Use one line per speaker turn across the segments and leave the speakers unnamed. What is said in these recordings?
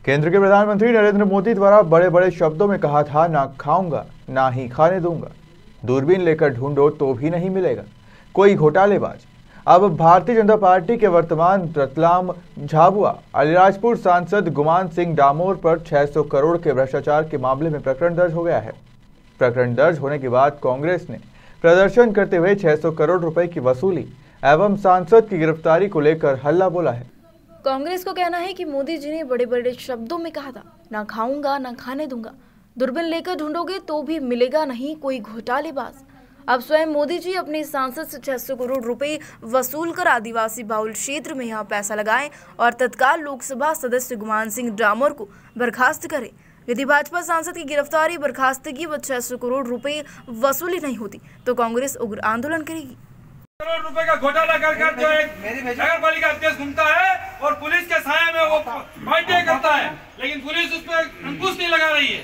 केंद्र के प्रधानमंत्री नरेंद्र मोदी द्वारा बड़े बड़े शब्दों में कहा था, ना खाऊंगा ना ही खाने दूंगा, दूरबीन लेकर ढूंढो तो भी नहीं मिलेगा कोई घोटालेबाज। अब भारतीय जनता पार्टी के वर्तमान रतलाम झाबुआ अलीराजपुर सांसद गुमान सिंह डामोर पर 600 करोड़ के भ्रष्टाचार के मामले में प्रकरण दर्ज हो गया है। प्रकरण दर्ज होने के बाद कांग्रेस ने प्रदर्शन करते हुए 600 करोड़ रुपए की वसूली एवं सांसद की गिरफ्तारी को लेकर हल्ला बोला है।
कांग्रेस को कहना है कि मोदी जी ने बड़े बड़े शब्दों में कहा था, ना खाऊंगा ना खाने दूंगा, दूरबीन लेकर ढूंढोगे तो भी मिलेगा नहीं कोई घोटालेबाज। अब स्वयं मोदी जी अपने सांसद से 600 करोड़ रुपए वसूल कर आदिवासी बाहुल क्षेत्र में यहाँ पैसा लगाएं और तत्काल लोकसभा सदस्य गुमान सिंह डामोर को बर्खास्त करें। यदि भाजपा सांसद की गिरफ्तारी, बर्खास्तगी व 600 करोड़ रुपए वसूली नहीं होती तो कांग्रेस उग्र आंदोलन करेगी।
करोड़ रुपए का घोटाला कर जो एक नगर पालिका अध्यक्ष घूमता है और पुलिस के साये में वो फाइटें करता है, लेकिन पुलिस उस पर अंकुश नहीं लगा रही है।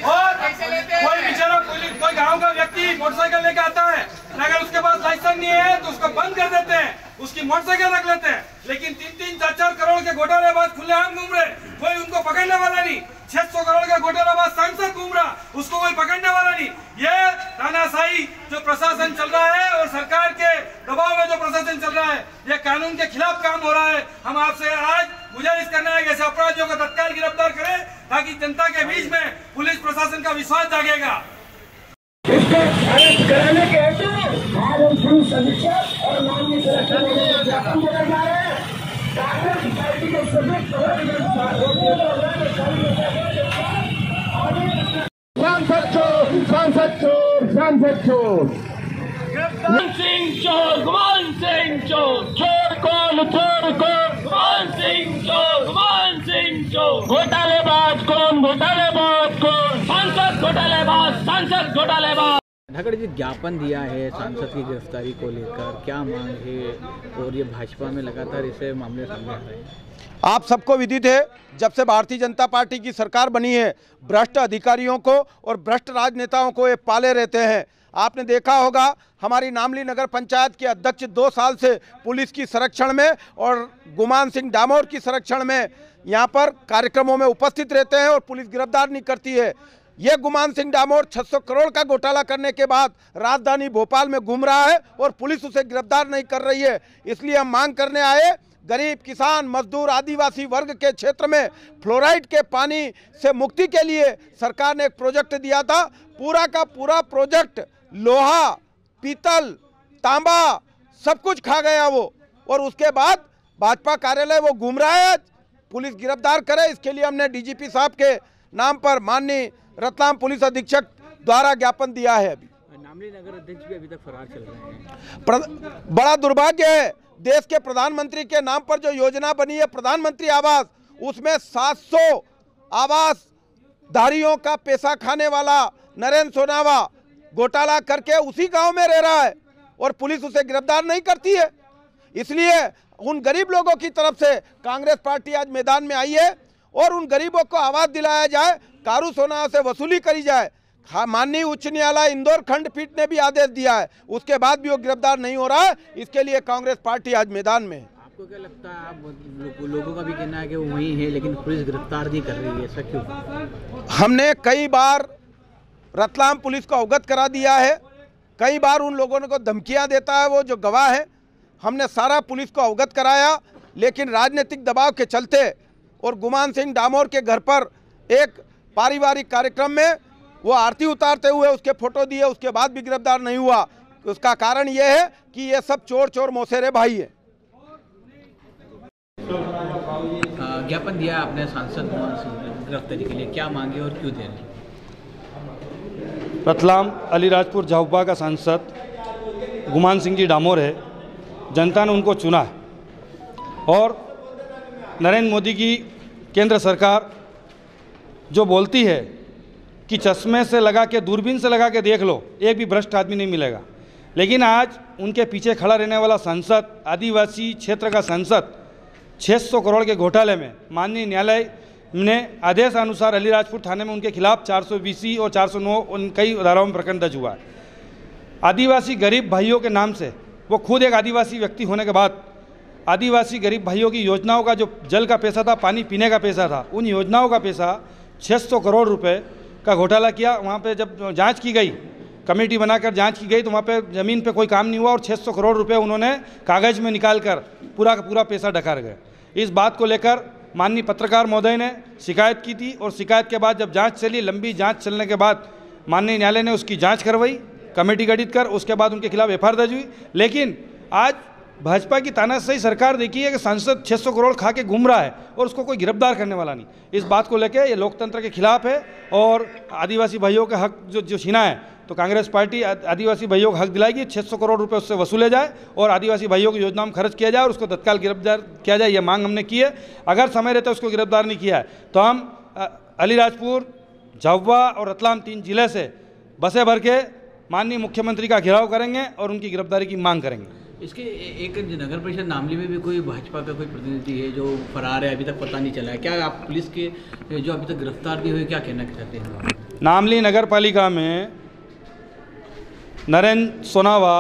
और कोई बेचारा कोई गांव का व्यक्ति मोटरसाइकिल लेकर आता है, अगर उसके पास लाइसेंस नहीं है तो उसको बंद कर देते हैं, उसकी मोटरसाइकिल रख लेते हैं। लेकिन 3-3, 4-4 करोड़ के घोटालेबाज खुलेआम घूम रहे, कोई उनको पकड़ने वाला नहीं। 600 करोड़ का घोटालेबाज सांसद घूम रहा, उसको कोई पकड़ने वाला नहीं। ये तानाशाही जो प्रशासन चल रहा है और सरकार के दबाव में जो प्रशासन चल रहा है, ये कानून के खिलाफ काम हो रहा है। हम आपसे आज गुजारिश करना है कि ऐसे अपराधियों को तत्काल गिरफ्तार करें ताकि जनता के बीच में पुलिस प्रशासन का विश्वास जागेगा।
इसको अरेस्ट कराने के हेतु पुलिस अधीक्षक और माननीय कलेक्टर को ज्ञापन दिया जा रहा है। कांग्रेस पार्टी के सभी सांसद चोर
गुमान सिंह चोर, गुमान सिंह चोर, चोर कौन, गुमान सिंह चोर, गुमान सिंह चोर, घोटालेबाज कौन, घोटालेबाज कौन, सांसद घोटालेबाज, सांसद घोटालेबाज।
धाकड़ जी ज्ञापन दिया है सांसद की गिरफ्तारी को लेकर, क्या मांग है और ये भाजपा में लगातार इसे मामले सामने आ रहे हैं।
आप सबको विदित है, जब से भारतीय जनता पार्टी की सरकार बनी है, भ्रष्ट अधिकारियों को और भ्रष्ट राजनेताओं को ये पाले रहते हैं। आपने देखा होगा हमारी नामली नगर पंचायत के अध्यक्ष 2 साल से पुलिस की संरक्षण में और गुमान सिंह डामोर की संरक्षण में यहाँ पर कार्यक्रमों में उपस्थित रहते हैं और पुलिस गिरफ्तार नहीं करती है। ये गुमान सिंह डामोर 600 करोड़ का घोटाला करने के बाद राजधानी भोपाल में घूम रहा है और पुलिस उसे गिरफ्तार नहीं कर रही है। इसलिए हम मांग करने आए, गरीब किसान मजदूर आदिवासी वर्ग के क्षेत्र में फ्लोराइड के पानी से मुक्ति के लिए सरकार ने एक प्रोजेक्ट दिया था। पूरा का पूरा प्रोजेक्ट लोहा, पीतल, तांबा सब कुछ खा गया वो, और उसके बाद भाजपा कार्यालय वो घूम रहा है। पुलिस गिरफ्तार करे, इसके लिए हमने डीजीपी साहब के नाम पर माननीय रतलाम पुलिस अधीक्षक द्वारा ज्ञापन दिया है। अभी
नामली नगर अध्यक्ष भी अभी तक फरार चल रहे हैं।
बड़ा दुर्भाग्य है, देश के प्रधानमंत्री के नाम पर जो योजना बनी है प्रधानमंत्री आवास, उसमें 700 आवास धारियों का पैसा खाने वाला नरेंद्र सोनावा घोटाला करके उसी गांव में रह रहा है और पुलिस उसे गिरफ्तार नहीं करती है। इसलिए उन गरीब लोगों की तरफ से कांग्रेस पार्टी आज मैदान में आई है और उन गरीबों को आवाज दिलाया जाए, कारू सोना से वसूली करी जाए। माननीय उच्च न्यायालय इंदौर खंडपीठ ने भी आदेश दिया है, उसके बाद भी वो गिरफ्तार नहीं हो रहा है। इसके लिए कांग्रेस पार्टी आज मैदान में है।
आपको क्या लगता है, आप लोगों का भी कहना है कि वो वहीं है लेकिन पुलिस गिरफ्तार नहीं कर रही है, ऐसा क्यों?
हमने कई बार रतलाम पुलिस को अवगत करा दिया है, कई बार उन लोगों को धमकियां देता है वो जो गवाह है, हमने सारा पुलिस को अवगत कराया, लेकिन राजनीतिक दबाव के चलते और गुमान सिंह डामोर के घर पर एक पारिवारिक कार्यक्रम में वो आरती उतारते हुए उसके फोटो दिए, उसके बाद भी गिरफ्तार नहीं हुआ। उसका कारण ये है कि ये सब चोर मौसेरे भाई है।
ज्ञापन दिया आपने सांसद गिरफ्तारी के लिए, क्या मांगे और क्यों दे रहे?
रतलाम अलीराजपुर झाबुआ का सांसद गुमान सिंह जी डामोर है। जनता ने उनको चुना है और नरेंद्र मोदी की केंद्र सरकार जो बोलती है कि चश्मे से लगा के, दूरबीन से लगा के देख लो, एक भी भ्रष्ट आदमी नहीं मिलेगा, लेकिन आज उनके पीछे खड़ा रहने वाला सांसद, आदिवासी क्षेत्र का सांसद 600 करोड़ के घोटाले में माननीय न्यायालय ने आदेश अनुसार अलीराजपुर थाने में उनके खिलाफ 420 और 409 उन कई धाराओं में प्रकरण दर्ज हुआ है। आदिवासी गरीब भाइयों के नाम से, वो खुद एक आदिवासी व्यक्ति होने के बाद आदिवासी गरीब भाइयों की योजनाओं का जो जल का पैसा था, पानी पीने का पैसा था, उन योजनाओं का पैसा 600 करोड़ रुपए का घोटाला किया। वहाँ पे जब जांच की गई, कमेटी बनाकर जांच की गई, तो वहाँ पे ज़मीन पे कोई काम नहीं हुआ और 600 करोड़ रुपए उन्होंने कागज़ में निकाल कर पूरा का पूरा पैसा डकार गए। इस बात को लेकर माननीय पत्रकार महोदय ने शिकायत की थी और शिकायत के बाद जब जांच चली, लंबी जांच चलने के बाद माननीय न्यायालय ने उसकी जांच करवाई, कमेटी गठित कर, उसके बाद उनके खिलाफ एफआईआर दर्ज हुई। लेकिन आज भाजपा की तानाशाही सरकार देखी है कि सांसद 600 करोड़ खा के घूम रहा है और उसको कोई गिरफ्तार करने वाला नहीं। इस बात को लेकर ये लोकतंत्र के खिलाफ है और आदिवासी भाइयों का हक जो छीना है, तो कांग्रेस पार्टी आदिवासी भाइयों को हक दिलाएगी। 600 करोड़ रुपए उससे वसूले जाए और आदिवासी भाइयों की योजनाओं में खर्च किया जाए और उसको तत्काल गिरफ्तार किया जाए, यह मांग हमने की है। अगर समय रहता उसको गिरफ्तार नहीं किया है तो हम अलीराजपुर, झाबुआ और रतलाम 3 जिले से बसें भर के माननीय मुख्यमंत्री का घेराव करेंगे और उनकी गिरफ्तारी की मांग करेंगे।
इसके एक नगर परिषद नामली में भी कोई भाजपा का कोई प्रतिनिधि है जो फरार है, अभी तक पता नहीं चला है। क्या आप पुलिस के जो अभी तक गिरफ्तार नहीं हुए, क्या कहना चाहते हैं?
नामली नगर पालिका में नरेंद्र सोनावा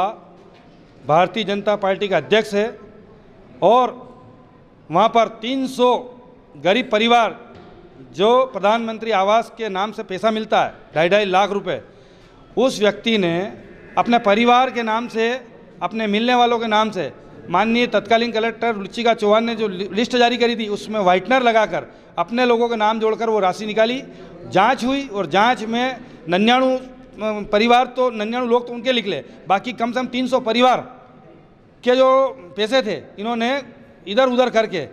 भारतीय जनता पार्टी का अध्यक्ष है और वहाँ पर 300 गरीब परिवार जो प्रधानमंत्री आवास के नाम से पैसा मिलता है 2.5 लाख रुपए, उस व्यक्ति ने अपने परिवार के नाम से, अपने मिलने वालों के नाम से माननीय तत्कालीन कलेक्टर रुचिका चौहान ने जो लिस्ट जारी करी थी उसमें व्हाइटनर लगाकर अपने लोगों के नाम जोड़कर वो राशि निकाली। जांच हुई और जांच में 99 परिवार तो 99 लोग तो उनके निकले, बाकी कम से कम 300 परिवार के जो पैसे थे इन्होंने इधर उधर करके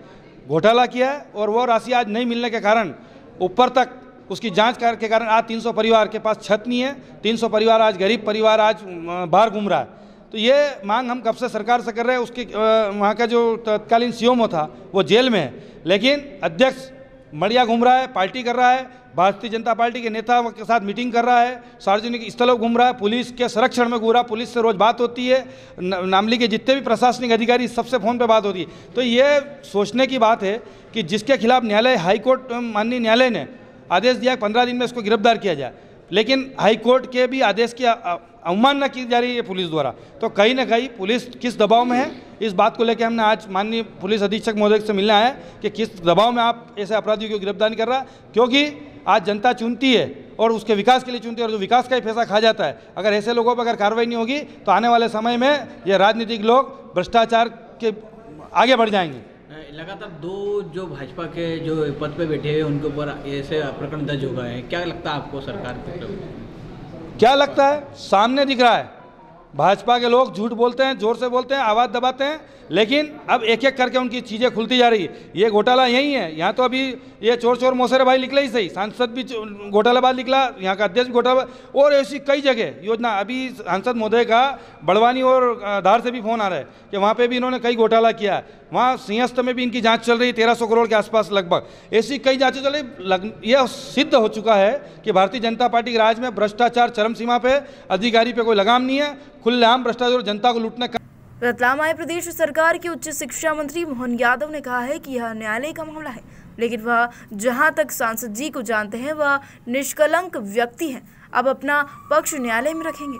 घोटाला किया है और वो राशि आज नहीं मिलने के कारण ऊपर तक उसकी जांच के कारण आज 300 परिवार के पास छत नहीं है। 300 परिवार आज गरीब परिवार आज बाहर घूम रहा है। तो ये मांग हम कब से सरकार से कर रहे हैं। उसके वहाँ का जो तत्कालीन सीएमओ था वो जेल में है, लेकिन अध्यक्ष मड़िया घूम रहा है, पार्टी कर रहा है, भारतीय जनता पार्टी के नेता के साथ मीटिंग कर रहा है, सार्वजनिक स्थलों घूम रहा है, पुलिस के संरक्षण में घूम रहा है, पुलिस से रोज बात होती है, नामली के जितने भी प्रशासनिक अधिकारी सबसे फ़ोन पे बात होती है। तो ये सोचने की बात है कि जिसके खिलाफ न्यायालय, हाईकोर्ट माननीय न्यायालय ने आदेश दिया 15 दिन में इसको गिरफ्तार किया जाए, लेकिन हाईकोर्ट के भी आदेश की अवमानना की जा रही है पुलिस द्वारा। तो कहीं ना कहीं पुलिस किस दबाव में है, इस बात को लेकर हमने आज माननीय पुलिस अधीक्षक महोदय से मिलना है कि किस दबाव में आप ऐसे अपराधियों की गिरफ्तार नहीं कर रहा, क्योंकि आज जनता चुनती है और उसके विकास के लिए चुनती है और जो विकास का ही पैसा खा जाता है। अगर ऐसे लोगों पर अगर कार्रवाई नहीं होगी तो आने वाले समय में ये राजनीतिक लोग भ्रष्टाचार के आगे बढ़ जाएंगे।
लगातार 2 जो भाजपा के जो पद पे बैठे हुए उनके ऊपर ऐसे प्रकरण दर्ज हो गए हैं, क्या लगता है आपको सरकार को? क्या लगता है? सामने दिख रहा है, भाजपा के लोग झूठ बोलते हैं, जोर से बोलते हैं, आवाज़ दबाते हैं, लेकिन अब एक एक करके उनकी चीज़ें खुलती जा रही है। ये घोटाला यही है, यहाँ तो अभी ये चोर चोर मौसेरे भाई निकले ही सही, सांसद भी घोटालाबाज निकला, यहाँ का अध्यक्ष घोटाला, और ऐसी कई जगह योजना। अभी सांसद महोदय का बड़वानी और धार से भी फोन आ रहा है कि वहाँ पे भी इन्होंने कई घोटाला किया है। वहाँ सिंहस्थ में भी इनकी जांच चल रही है, 1300 करोड़ के आसपास लगभग, ऐसी कई जांचें चल रही। यह सिद्ध हो चुका है कि भारतीय जनता पार्टी के राज में भ्रष्टाचार चरम सीमा पे, अधिकारी पे कोई लगाम नहीं है, खुलेआम भ्रष्टाचार, जनता को लूटने का।
रतलाम आए प्रदेश सरकार के उच्च शिक्षा मंत्री मोहन यादव ने कहा है कि यह न्यायालय का मामला है, लेकिन वह जहां तक सांसद जी को जानते हैं वह निष्कलंक व्यक्ति हैं, अब अपना पक्ष न्यायालय में रखेंगे।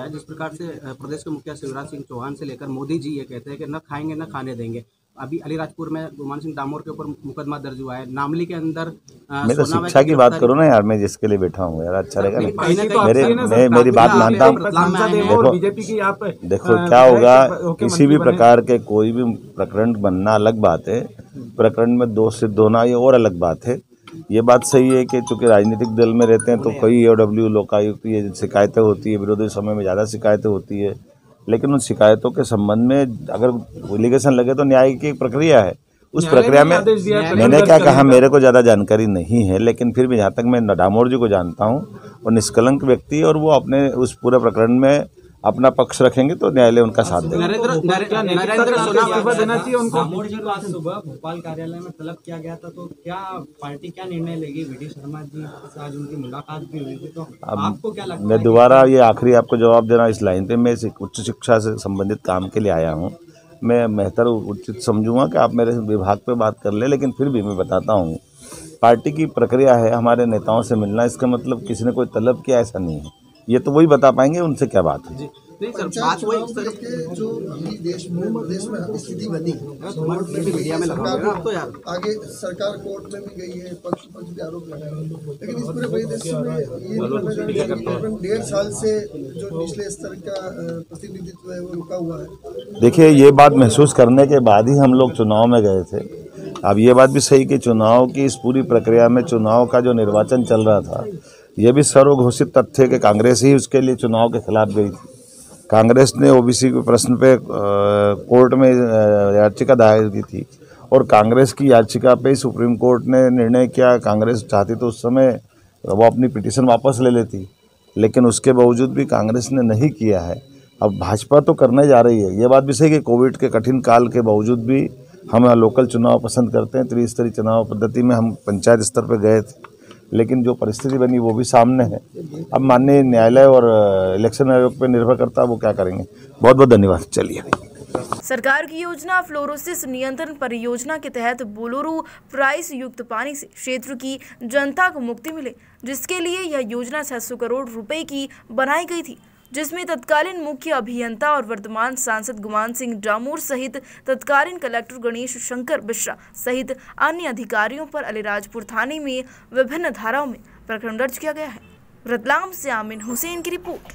जिस प्रकार से प्रदेश के मुखिया शिवराज सिंह चौहान से लेकर मोदी जी ये कहते हैं कि न खाएंगे न खाने देंगे। अभी अलीराजपुर में गुमान सिंह डामोर के ऊपर मुकदमा दर्ज हुआ है, नामली के अंदर
मैं तो शिक्षा की बात करूँ ना यार, मैं जिसके लिए बैठा हूँ यार, अच्छा रहेगा ना। मेरी बात मानता हूँ। देखो क्या होगा, किसी भी प्रकार के कोई भी प्रकरण बनना अलग बात है, प्रकरण में दोष सिद्ध होना ये और अलग बात है। ये बात सही है कि चूंकि राजनीतिक दल में रहते हैं तो कई EOW, लोकायुक्त, ये शिकायतें होती है, विरोधी समय में ज़्यादा शिकायतें होती है, लेकिन उन शिकायतों के संबंध में अगर एलिगेशन लगे तो न्याय की एक प्रक्रिया है। उस प्रक्रिया में मैंने क्या कहा, मेरे को ज़्यादा जानकारी नहीं है, लेकिन फिर भी जहाँ तक मैं डामोर जी को जानता हूँ और निष्कलंक व्यक्ति, और वो अपने उस पूरे प्रकरण में अपना पक्ष रखेंगे तो न्यायालय उनका साथ देगा।
डामोर जी को आज सुबह भोपाल कार्यालय में तलब किया गया था, तो क्या पार्टी क्या निर्णय लेगी? VD शर्मा जी से आज उनकी मुलाकात भी हुई थी, तो आपको क्या लगता है?
मैं दोबारा ये आखिरी आपको जवाब देना इस लाइन पे, मैं उच्च शिक्षा से संबंधित काम के लिए आया हूँ, मैं बेहतर उचित समझूंगा कि आप मेरे विभाग पे बात कर ले, लेकिन फिर भी मैं बताता हूँ, पार्टी की प्रक्रिया है हमारे नेताओं से मिलना, इसका मतलब किसी ने कोई तलब किया ऐसा नहीं है। ये तो वही बता पाएंगे उनसे क्या बात है।
बात वही
जो देश में स्थिति बनी
मीडिया में लगा तो यार
आगे सरकार कोर्ट में भी गई है, पक्ष भी आरोप लगाए हैं, लेकिन इस पूरे परिदृश्य में ये 1.5 साल से जो निचले स्तर का प्रतिनिधित्व है वो रुका हुआ है।
देखिए, ये बात महसूस करने के बाद ही हम लोग चुनाव में गए थे। अब ये बात भी सही कि चुनाव की इस पूरी प्रक्रिया में चुनाव का जो निर्वाचन चल रहा था, ये भी सर्वघोषित तथ्य कि कांग्रेस ही उसके लिए चुनाव के खिलाफ गई थी। कांग्रेस ने ओबीसी के प्रश्न पे कोर्ट में याचिका दायर की थी और कांग्रेस की याचिका पे सुप्रीम कोर्ट ने निर्णय किया। कांग्रेस चाहती तो उस समय वो अपनी पिटीशन वापस ले लेती, लेकिन उसके बावजूद भी कांग्रेस ने नहीं किया है। अब भाजपा तो करने जा रही है। ये बात भी सही कि कोविड के कठिन काल के बावजूद भी हम लोकल चुनाव पसंद करते हैं। त्रिस्तरीय चुनाव पद्धति में हम पंचायत स्तर पर गए थे, लेकिन जो परिस्थिति बनी वो भी सामने है। अब माननीय न्यायालय और इलेक्शन आयोग पर निर्भर करता है वो क्या करेंगे। बहुत बहुत धन्यवाद। चलिए,
सरकार की योजना फ्लोरोसिस नियंत्रण परियोजना के तहत बोलोरो प्राइस युक्त पानी से क्षेत्र की जनता को मुक्ति मिले, जिसके लिए यह योजना 600 करोड़ रुपए की बनाई गई थी, जिसमें तत्कालीन मुख्य अभियंता और वर्तमान सांसद गुमान सिंह डामोर सहित तत्कालीन कलेक्टर गणेश शंकर मिश्रा सहित अन्य अधिकारियों पर अलीराजपुर थाने में विभिन्न धाराओं में प्रकरण दर्ज किया गया है। रतलाम से आमिन हुसैन की रिपोर्ट।